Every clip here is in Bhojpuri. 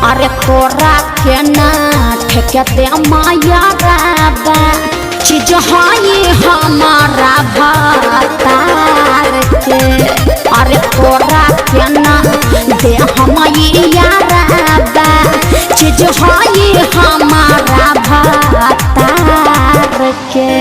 अरे तोरा के ना ठेके माया राबा चीज हाई हमारा भातार के। अरे तोरा के ना दे हमाया राबा चीज हाई हमारा भातार के।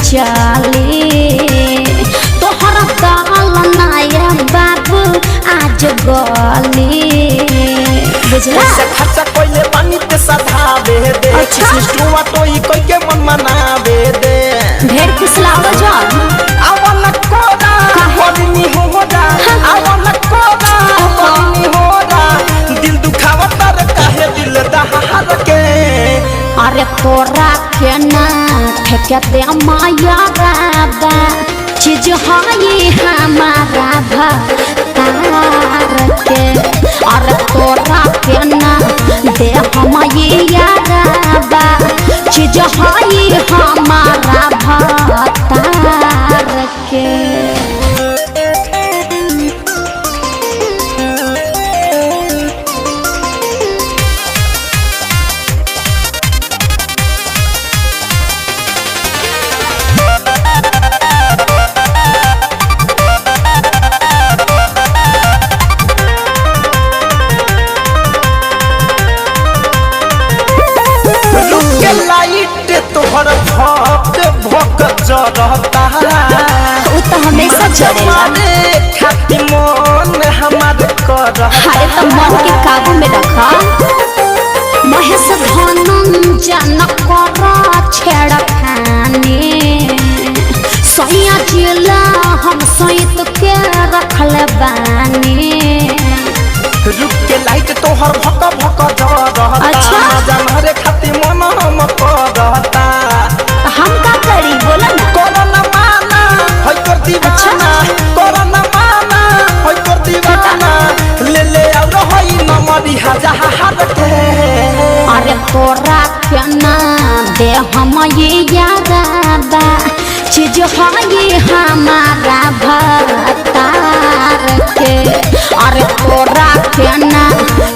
चली तोहर दाल नाया बाबू आज गली बुझला खर्चा कोइले पानी पे सधावे दे। सिस्टुआ टोई कोई के मन मनावे दे। ढेर खुशलावा जान आवन कोदा कोनी होदा आवन कोदा कोनी होदा दिल दुखावा तर काहे दिल दहार के। अरे तोरा के ना ठेके माया राबा चीज हाई हमारा भातार के। अरे तोरा के ना दे हमाया राबा चीज हाई हमारा भातार के। तोहर भक्त भक्त जरता वो तो हमेशा जरेला खाती मन हमार कर। अरे तो मन के काबू में रखा महेश धनंजय न कर छेड़खानी सैया जिला हम सहित के रखल बानी। रुक के लाइट तोहर भक भक जरता। अच्छा जानहरे खाती मन हम करता। हम का करी बोला ना कोरोना माना होय कर दीवाना। कोरोना माना होय कर दीवाना ले ले और होई नमरी हजार के। अरे तोरा के ना दे हम ये यादा चीज हाई हमारा भातार के। अरे तोरा के ना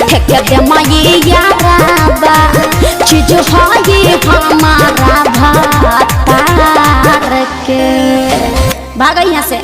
ठेके दे माये यादा चीज हाई हमारा भातार के। भाग यहाँ से।